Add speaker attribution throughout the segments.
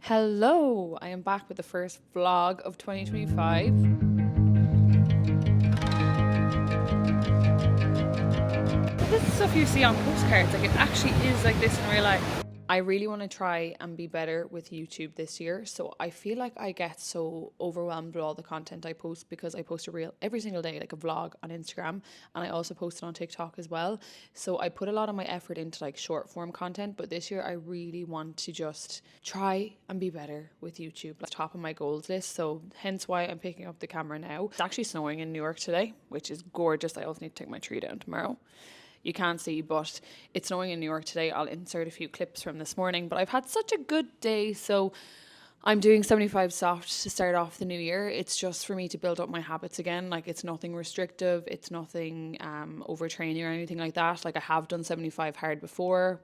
Speaker 1: Hello, I am back with the first vlog of 2025. This is stuff you see on postcards, like it actually is like this in real life. I really want to try and be better with YouTube this year. So I feel like I get so overwhelmed with all the content I post because I post a reel every single day, like a vlog on Instagram, and I also post it on TikTok as well. So I put a lot of my effort into like short form content, but this year I really want to just try and be better with YouTube. That's top of my goals list. So hence why I'm picking up the camera now. It's actually snowing in New York today, which is gorgeous. I also need to take my tree down tomorrow. You can't see, but it's snowing in New York today. I'll insert a few clips from this morning, but I've had such a good day. So I'm doing 75 soft to start off the new year. It's just for me to build up my habits again. Like it's nothing restrictive. It's nothing overtraining or anything like that. Like I have done 75 hard before.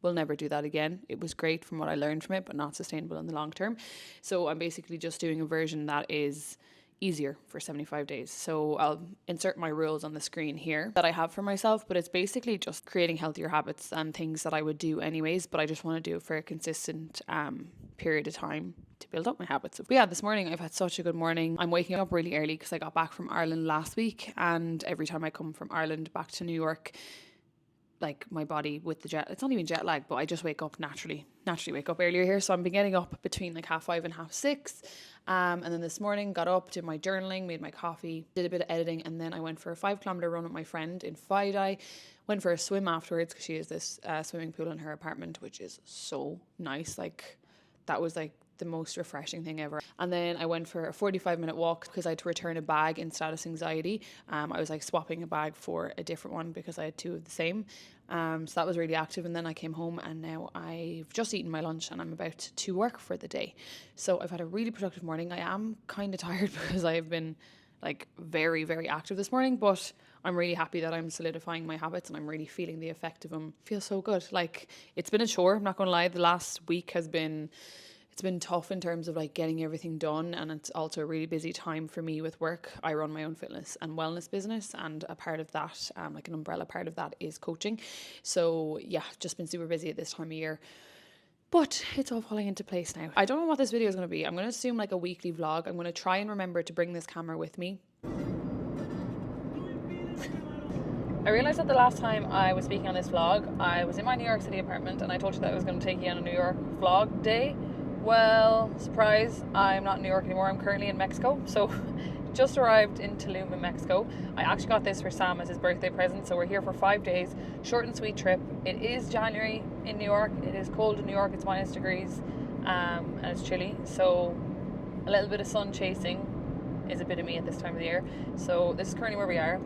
Speaker 1: We'll never do that again. It was great from what I learned from it, but not sustainable in the long term. So I'm basically just doing a version that is easier for 75 days. So I'll insert my rules on the screen here that I have for myself, but it's basically just creating healthier habits and things that I would do anyways, but I just want to do it for a consistent period of time to build up my habits. But yeah, this morning I've had such a good morning. I'm waking up really early because I got back from Ireland last week, and every time I come from Ireland back to New York, like my body with the it's not even jet lag, but I just wake up naturally wake up earlier here. So I've been getting up between like 5:30 and 6:30. And then this morning got up, did my journaling, made my coffee, did a bit of editing, and then I went for a 5-kilometer run with my friend in Friday. Went for a swim afterwards because she has this swimming pool in her apartment, which is so nice. Like that was like the most refreshing thing ever. And then I went for a 45-minute walk because I had to return a bag in status anxiety. I was like swapping a bag for a different one because I had two of the same. So that was really active. And then I came home and now I've just eaten my lunch and I'm about to work for the day. So I've had a really productive morning. I am kind of tired because I've been like very, very active this morning, but I'm really happy that I'm solidifying my habits and I'm really feeling the effect of them. Feels so good. Like it's been a chore, I'm not gonna lie. The last week it's been tough in terms of like getting everything done, and it's also a really busy time for me with work. I run my own fitness and wellness business, and a part of that, like an umbrella part of that, is coaching. So yeah, just been super busy at this time of year. But it's all falling into place now. I don't know what this video is going to be. I'm going to assume like a weekly vlog. I'm going to try and remember to bring this camera with me. I realised that the last time I was speaking on this vlog, I was in my New York City apartment and I told you that I was going to take you on a New York vlog day. Well, surprise, I'm not in New York anymore. I'm currently in Mexico. So just arrived in Tulum in Mexico. I actually got this for Sam as his birthday present. So we're here for 5 days, short and sweet trip. It is January in New York. It is cold in New York. It's -degrees and it's chilly. So a little bit of sun chasing is a bit of me at this time of the year. So this is currently where we are.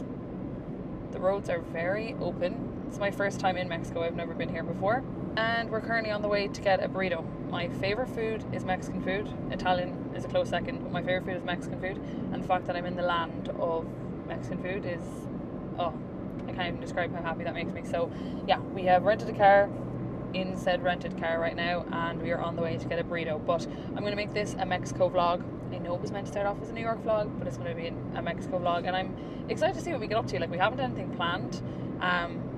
Speaker 1: The roads are very open. It's my first time in Mexico. I've never been here before. And we're currently on the way to get a burrito. My favourite food is Mexican food. Italian is a close second, but my favourite food is Mexican food. And the fact that I'm in the land of Mexican food is, oh, I can't even describe how happy that makes me. So yeah, we have rented a car in said rented car right now, and we are on the way to get a burrito. But I'm going to make this a Mexico vlog. I know it was meant to start off as a New York vlog, but it's going to be a Mexico vlog, and I'm excited to see what we get up to. Like, we haven't anything planned.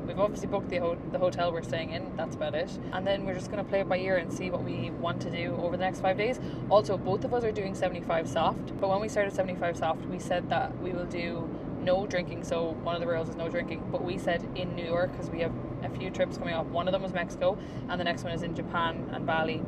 Speaker 1: We've obviously booked the hotel we're staying in. That's about it. And then we're just going to play it by ear and see what we want to do over the next 5 days. Also, both of us are doing 75 soft. But when we started 75 soft, we said that we will do no drinking. So one of the rules is no drinking. But we said in New York, because we have a few trips coming up. One of them was Mexico, and the next one is in Japan and Bali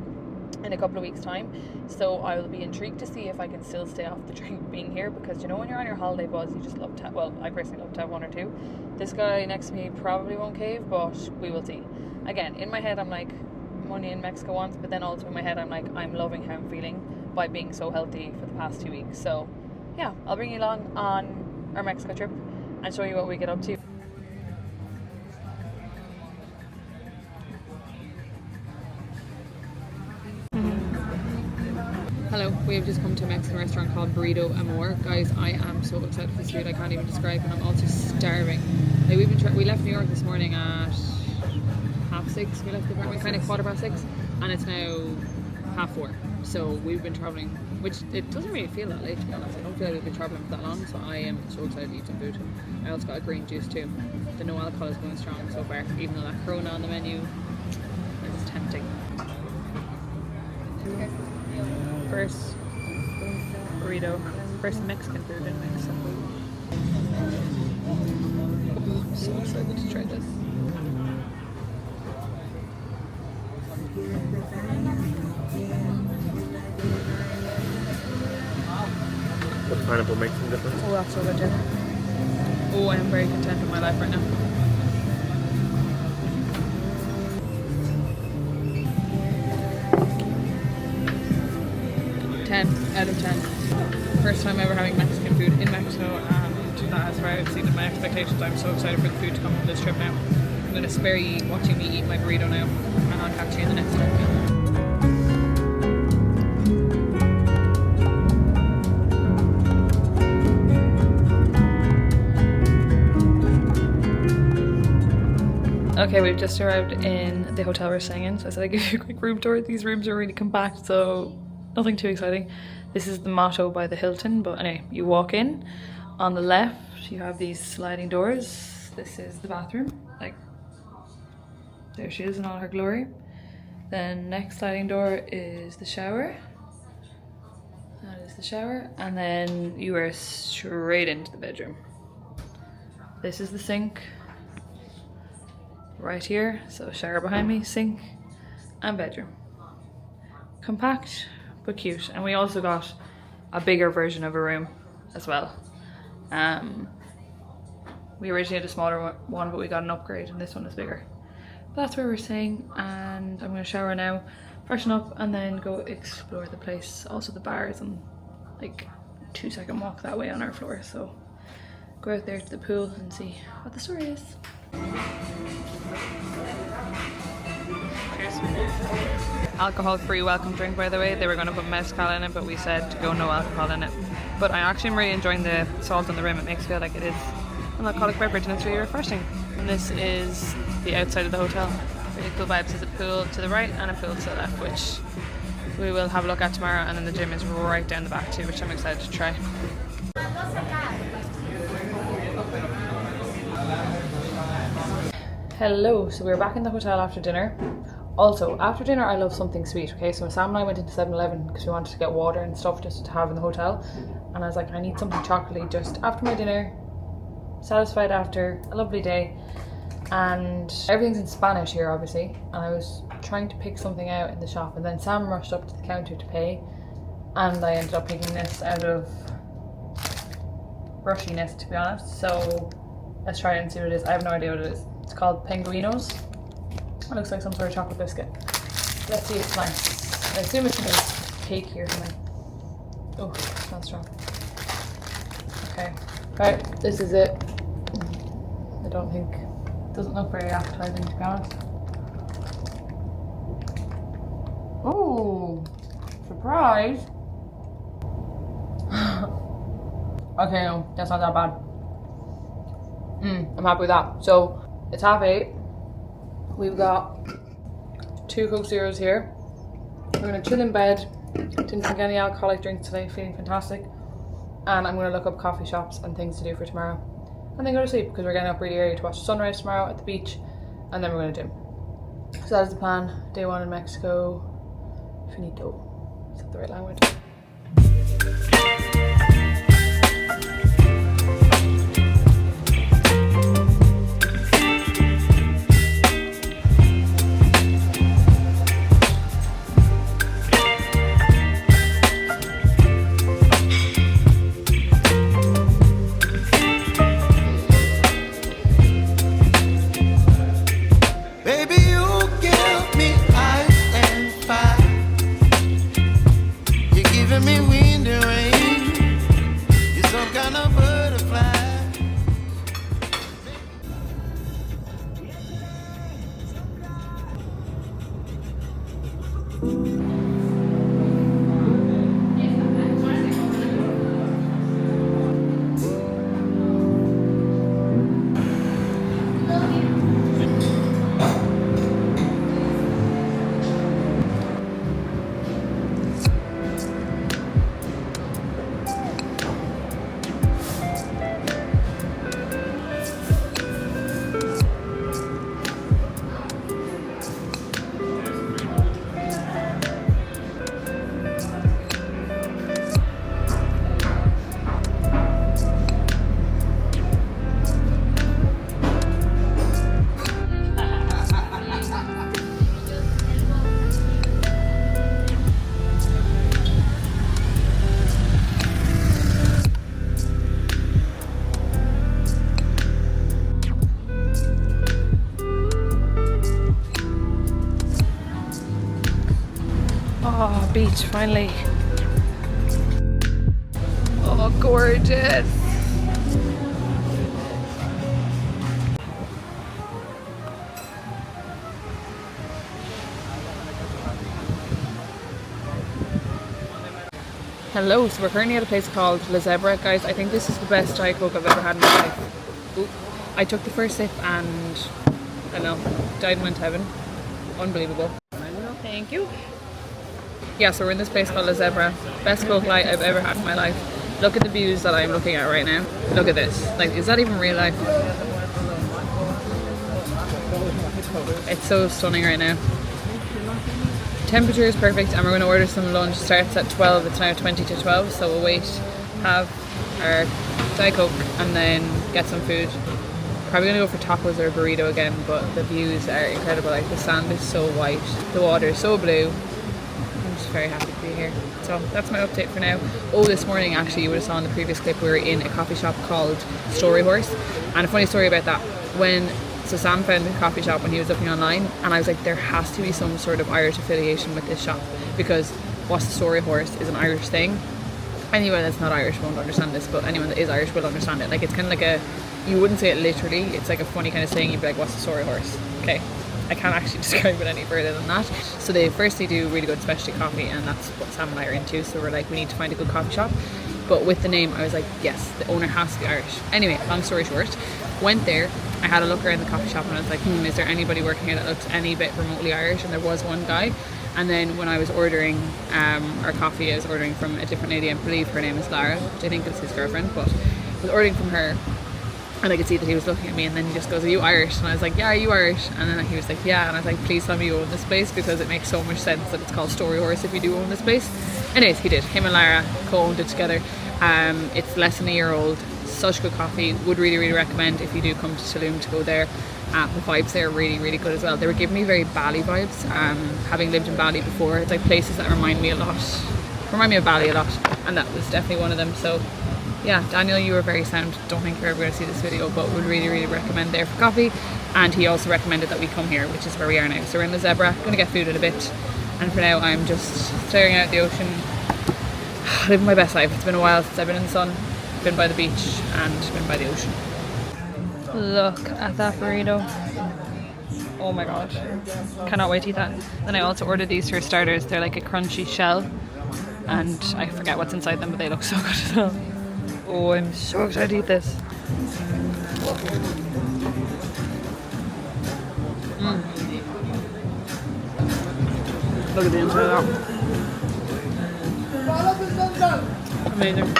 Speaker 1: in a couple of weeks' time. So I will be intrigued to see if I can still stay off the drink being here, because you know when you're on your holiday buzz, you just love to have, well, I personally love to have one or two. This guy next to me probably won't cave, but we will see. Again, in my head I'm like, I'm only in Mexico once, but then also in my head I'm like, I'm loving how I'm feeling by being so healthy for the past 2 weeks. So yeah, I'll bring you along on our Mexico trip and show you what we get up to. Hello, we have just come to a Mexican restaurant called Burrito Amor. Guys, I am so excited for this food, I can't even describe, and I'm also starving. Like, we left New York this morning at 6:30. We left the apartment kind of 6:15, and it's now 4:30. So we've been travelling, which it doesn't really feel that late, to be honest. I don't feel like we've been travelling for that long, so I am so excited to eat some food. I also got a green juice too. The no alcohol is going strong so far, even though that Corona on the menu is tempting. Okay. first burrito, first Mexican food in Mexico. I'm so excited to try this.
Speaker 2: What pineapple makes some difference?
Speaker 1: Oh, that's so good too. Oh, I am very content with my life right now. Out of 10. First time ever having Mexican food in Mexico, and that has far exceeded my expectations. I'm so excited for the food to come on this trip now. I'm going to spare you watching me eat my burrito now, and I'll catch you in the next one. Okay, we've just arrived in the hotel we're staying in. So I said I'd give you a quick room tour. These rooms are really compact, so nothing too exciting. This is the Motto by the Hilton, but anyway, you walk in. On the left, you have these sliding doors. This is the bathroom. Like, there she is in all her glory. Then next sliding door is the shower. That is the shower. And then you are straight into the bedroom. This is the sink. Right here, so shower behind me, sink, and bedroom. Compact, but cute. And we also got a bigger version of a room as well. We originally had a smaller one, but we got an upgrade, and this one is bigger. But that's where we're staying, and I'm going to shower now, freshen up, and then go explore the place. Also the bar is on like 2-second walk that way on our floor, so go out there to the pool and see what the story is. Cheers. Alcohol-free welcome drink, by the way. They were going to put mezcal in it, but we said to go no alcohol in it. But I actually am really enjoying the salt on the rim. It makes me feel like it is an alcoholic beverage, and it's really refreshing. And this is the outside of the hotel. Really cool vibes. There's a pool to the right and a pool to the left, which we will have a look at tomorrow. And then the gym is right down the back too, which I'm excited to try. Hello, so we're back in the hotel after dinner. Also, after dinner I love something sweet, okay? So Sam and I went into 7-Eleven because we wanted to get water and stuff just to have in the hotel. And I was like, I need something chocolatey just after my dinner. Satisfied after a lovely day. And everything's in Spanish here, obviously. And I was trying to pick something out in the shop, and then Sam rushed up to the counter to pay. And I ended up picking this out of rushiness, to be honest. So let's try it and see what it is. I have no idea what it is. It's called Penguinos. It looks like some sort of chocolate biscuit. Let's see if it's nice. I assume it's a cake here or something. Oh, it smells strong. Okay. Right, this is it. I don't think, it doesn't look very appetizing, to be honest. Oh, surprise. Okay, no, that's not that bad. I'm happy with that. So, it's 8:30. We've got 2 Coke Zeros here. We're going to chill in bed. Didn't drink any alcoholic drinks today, feeling fantastic. And I'm going to look up coffee shops and things to do for tomorrow. And then go to sleep because we're getting up really early to watch the sunrise tomorrow at the beach. And then we're going to gym. So that is the plan. Day 1 in Mexico. Finito. Is that the right language?
Speaker 3: Giving me wind and rain. You're some kind of
Speaker 1: Oh, beach, finally. Oh, gorgeous. Hello, so we're currently at a place called La Zebra. Guys, I think this is the best Diet Coke I've ever had in my life. Ooh. I took the first sip and, I don't know, died and went to heaven. Unbelievable. Thank you. Yeah, so we're in this place called La Zebra. Best Coke Light I've ever had in my life. Look at the views that I'm looking at right now. Look at this. Like, is that even real life? It's so stunning right now. Temperature is perfect, and we're going to order some lunch. Starts at 12. It's now 20 to 12, so we'll wait, have our Diet Coke, and then get some food. Probably going to go for tacos or a burrito again, but the views are incredible. Like, the sand is so white, the water is so blue. I'm just very happy to be here. So that's my update for now. Oh, this morning actually, you would have saw in the previous clip, we were in a coffee shop called Story Horse, and a funny story about that. So Sam found the coffee shop when he was looking online, and I was like, there has to be some sort of Irish affiliation with this shop, because what's the Story Horse is an Irish thing. Anyone that's not Irish won't understand this, but anyone that is Irish will understand it. Like, it's kind of like you wouldn't say it literally, it's like a funny kind of saying. You'd be like, what's the Story Horse? Okay, I can't actually describe it any further than that. So they firstly do really good specialty coffee, and that's what Sam and I are into, so we're like, we need to find a good coffee shop. But with the name, I was like, yes, the owner has to be Irish. Anyway, long story short, went there, I had a look around the coffee shop, and I was like, is there anybody working here that looks any bit remotely Irish? And there was one guy. And then when I was ordering our coffee, I was ordering from a different lady. I believe her name is Lara, which I think is his girlfriend, but I was ordering from her, and I could see that he was looking at me, and then he just goes, are you Irish? And I was like, yeah, are you Irish? And then he was like, yeah. And I was like, please tell me you own this place, because it makes so much sense that it's called Story Horse if you do own this place. Anyways, he did. Him and Lara co-owned it together. It's less than a year old. Such good coffee. Would really, really recommend if you do come to Tulum to go there. The vibes there are really, really good as well. They were giving me very Bali vibes. Having lived in Bali before, it's like places that remind me of Bali a lot, and that was definitely one of them. So yeah, Daniel, you were very sound. Don't think you're ever going to see this video, but would really, really recommend there for coffee. And he also recommended that we come here, which is where we are now. So we're in the Zebra, going to get food in a bit, and for now I'm just staring out at the ocean, living my best life. It's been a while since I've been in the sun, been by the beach and been by the ocean. Look at that burrito. Oh my god, cannot wait to eat that. Then I also ordered these for starters. They're like a crunchy shell, and I forget what's inside them, but they look so good as well. Oh, I'm so excited to eat this. Look at the inside of that. Amazing.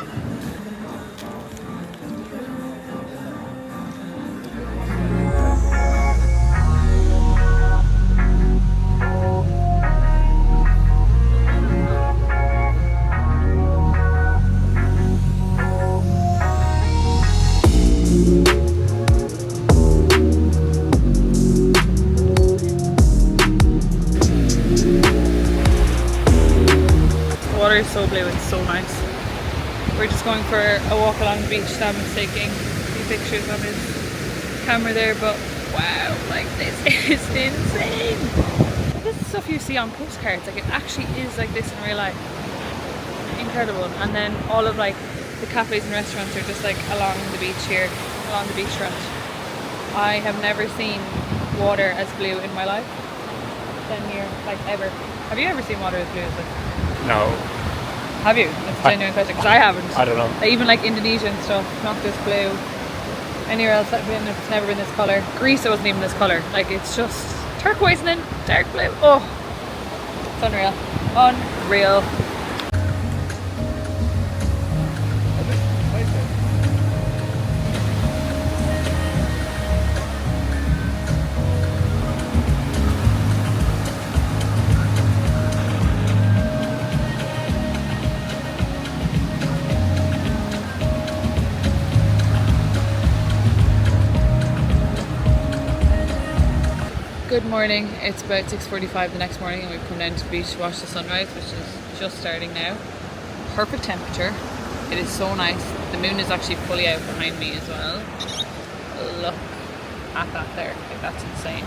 Speaker 1: Is so blue, it's so nice. We're just going for a walk along the beach. Sam is taking a few pictures on his camera there, but wow, like, this is insane. This is stuff you see on postcards. Like, it actually is like this in real life. Incredible. And then all of like the cafes and restaurants are just like along the beach here, along the beachfront. I have never seen water as blue in my life than here, like, ever. Have you ever seen water as blue as this?
Speaker 2: No.
Speaker 1: Have you? That's a genuine question, because I haven't.
Speaker 2: I don't know.
Speaker 1: Like, even like Indonesia and stuff, not this blue. Anywhere else I've been, it's never been this colour. Greece, it wasn't even this colour. Like, it's just turquoise and then dark blue. Oh, it's unreal. Unreal. Good morning. It's about 6:45 the next morning, and we've come down to the beach to watch the sunrise, which is just starting now. Perfect temperature. It is so nice. The moon is actually fully out behind me as well. Look at that there. Like, that's insane.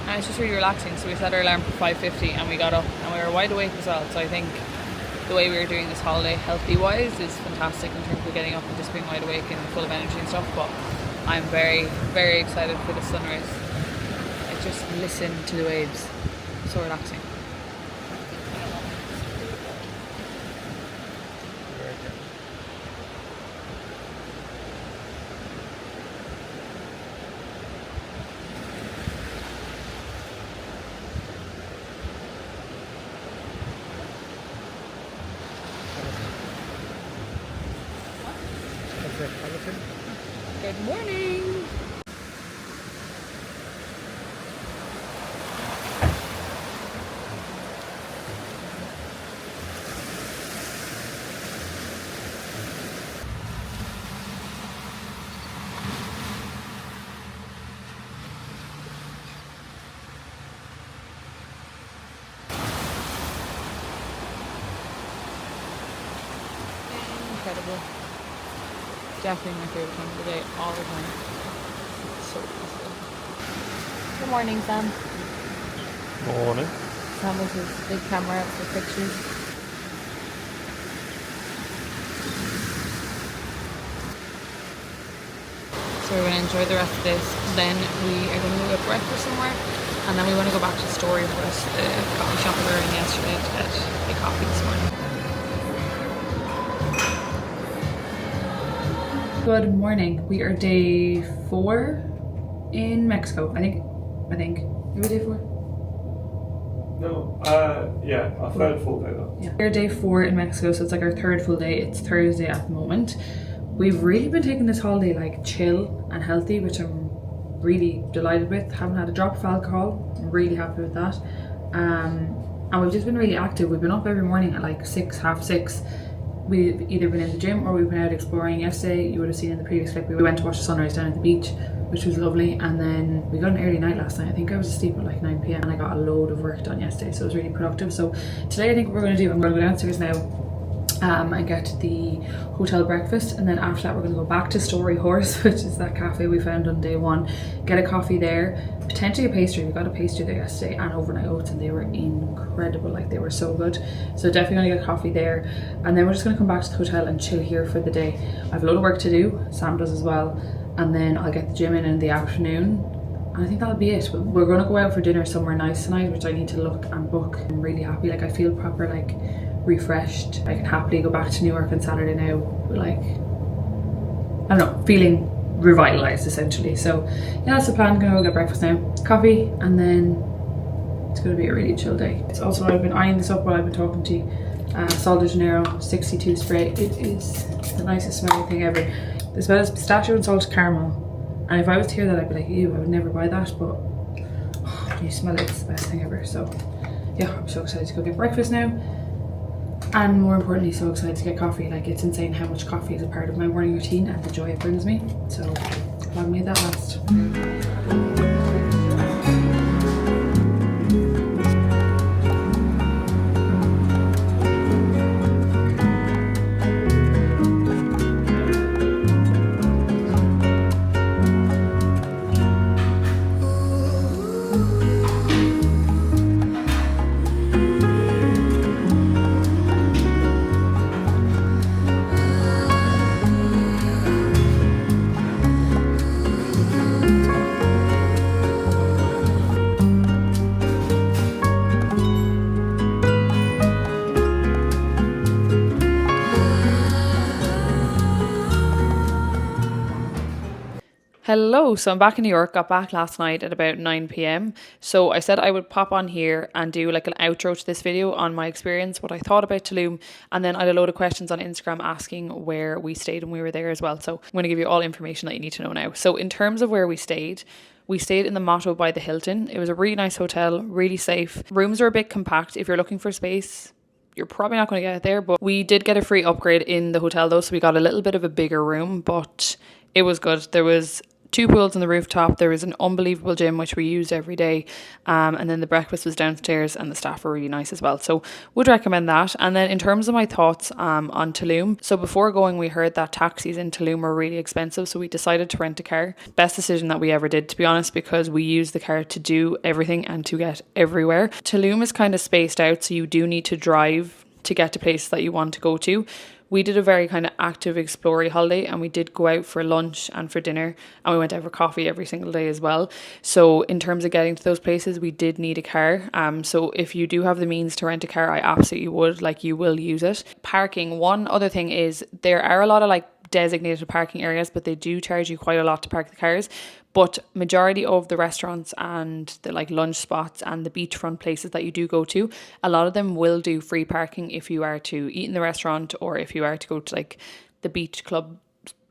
Speaker 1: And it's just really relaxing. So we set our alarm for 5:50 and we got up and we were wide awake as well. So I think the way we were doing this holiday healthy wise is fantastic in terms of getting up and just being wide awake and full of energy and stuff. But I'm very, very excited for the sunrise. I just listen to the waves. So relaxing. Good morning. Incredible. Definitely my favourite time of the day, all the time. It's so peaceful. Good morning, Sam.
Speaker 2: Morning.
Speaker 1: Sam with his big camera out for pictures. So we're going to enjoy the rest of this. Then we are going to go get breakfast somewhere. And then we want to go back to Story Horse, the coffee shop we were in yesterday, to get a coffee this morning. Good morning. We are day 4 in Mexico. I think. Are we day 4?
Speaker 2: No, yeah, our third full day though.
Speaker 1: Yeah. We're day 4 in Mexico, so it's like our 3rd full day. It's Thursday at the moment. We've really been taking this holiday like chill and healthy, which I'm really delighted with. Haven't had a drop of alcohol. I'm really happy with that. And we've just been really active. We've been up every morning at like 6, half 6. We've either been in the gym or we've been out exploring. Yesterday, you would have seen in the previous clip, we went to watch the sunrise down at the beach, which was lovely. And then we got an early night last night. I think I was asleep at like 9 p.m. and I got a load of work done yesterday, so it was really productive. So today I think what we're going to do, I'm going to go downstairs now and get the hotel breakfast, and then after that we're going to go back to Story Horse, which is that cafe we found on day 1, get a coffee there, potentially a pastry. We got a pastry there yesterday and overnight oats, and they were incredible, like they were so good. So definitely going to get coffee there, and then we're just going to come back to the hotel and chill here for the day. I have a lot of work to do, Sam does as well, and then I'll get the gym in the afternoon. And I think that'll be it. We're going to go out for dinner somewhere nice tonight, which I need to look and book. I'm really happy, like I feel proper like refreshed. I can happily go back to New York on Saturday now, like, I don't know, feeling revitalized essentially. So yeah, that's the plan. I'm gonna go get breakfast now, coffee, and then it's gonna be a really chill day. It's also, I've been eyeing this up while I've been talking to you. Sol de Janeiro 62 spray. It is the nicest smelling thing ever. The smell is pistachio and salted caramel, and if I was to hear that I'd be like, ew, I would never buy that, but when you smell it, it's the best thing ever. So yeah, I'm so excited to go get breakfast now. And more importantly, so excited to get coffee. Like, it's insane how much coffee is a part of my morning routine and the joy it brings me. So long may that last. Hello, so I'm back in New York, got back last night at about 9 p.m. So I said I would pop on here and do like an outro to this video on my experience, what I thought about Tulum, and then I had a load of questions on Instagram asking where we stayed when we were there as well. So I'm going to give you all information that you need to know now. So in terms of where we stayed in the Motto by the Hilton. It was a really nice hotel, really safe. Rooms are a bit compact. If you're looking for space, you're probably not going to get it there, but we did get a free upgrade in the hotel though, so we got a little bit of a bigger room, but it was good. There was 2 pools on the rooftop. There was an unbelievable gym which we used every day, and then the breakfast was downstairs, and the staff were really nice as well. So would recommend that. And then in terms of my thoughts on Tulum, so before going we heard that taxis in Tulum were really expensive, so we decided to rent a car. Best decision that we ever did, to be honest, because we used the car to do everything and to get everywhere. Tulum is kind of spaced out, so you do need to drive to get to places that you want to go to. We did a very kind of active exploring holiday, and we did go out for lunch and for dinner, and we went out for coffee every single day as well. So in terms of getting to those places, we did need a car. So if you do have the means to rent a car, I absolutely would, like, you will use it. Parking, one other thing is there are a lot of like designated parking areas, but they do charge you quite a lot to park the cars. But majority of the restaurants and the like lunch spots and the beachfront places that you do go to, a lot of them will do free parking if you are to eat in the restaurant, or if you are to go to like the beach club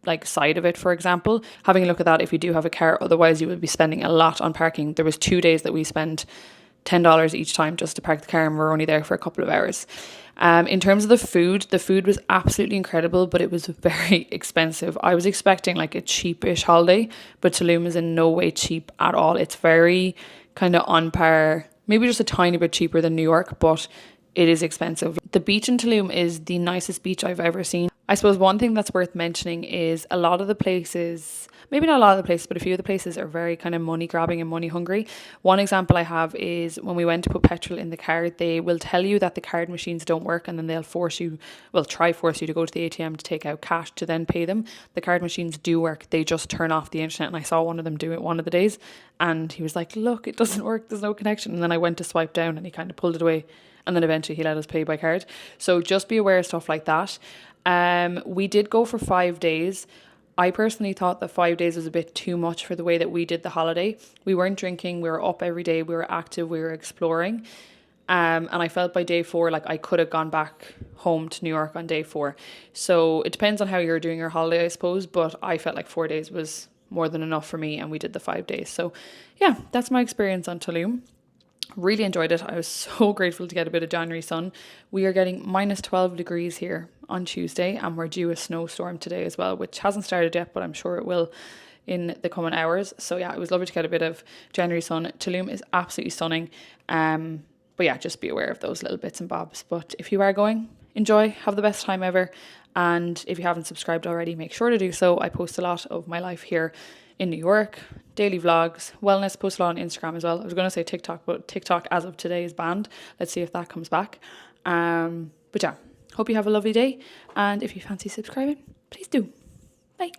Speaker 1: like side of it, for example. Having a look at that if you do have a car. Otherwise you will be spending a lot on parking. There was 2 days that we spent $10 each time just to park the car, and we're only there for a couple of hours. In terms of the food was absolutely incredible, but it was very expensive. I was expecting like a cheapish holiday, but Tulum is in no way cheap at all. It's very kind of on par, maybe just a tiny bit cheaper than New York, but it is expensive. The beach in Tulum is the nicest beach I've ever seen. I suppose one thing that's worth mentioning is a lot of the places, maybe not a lot of the places, but a few of the places are very kind of money grabbing and money hungry. One example I have is when we went to put petrol in the car, they will tell you that the card machines don't work, and then they'll force you to go to the ATM to take out cash to then pay them. The card machines do work, they just turn off the internet, and I saw one of them do it one of the days, and he was like, look, it doesn't work, there's no connection. And then I went to swipe down and he kind of pulled it away, and then eventually he let us pay by card. So just be aware of stuff like that. We did go for 5 days. I personally thought that 5 days was a bit too much for the way that we did the holiday. We weren't drinking, we were up every day, we were active, we were exploring. And I felt by day 4, like I could have gone back home to New York on day 4. So it depends on how you're doing your holiday, I suppose. But I felt like 4 days was more than enough for me, and we did the 5 days. So yeah, that's my experience on Tulum. Really enjoyed it. I was so grateful to get a bit of January sun. We are getting minus 12 degrees here on Tuesday, and we're due a snowstorm today as well, which hasn't started yet, but I'm sure it will in the coming hours. So yeah, it was lovely to get a bit of January sun. Tulum is absolutely stunning. But yeah, just be aware of those little bits and bobs. But if you are going, enjoy, have the best time ever. And if you haven't subscribed already, make sure to do so. I post a lot of my life here in New York, daily vlogs, wellness, post a lot on Instagram as well. I was going to say TikTok, but TikTok as of today is banned. Let's see if that comes back. But yeah, hope you have a lovely day. And if you fancy subscribing, please do. Bye.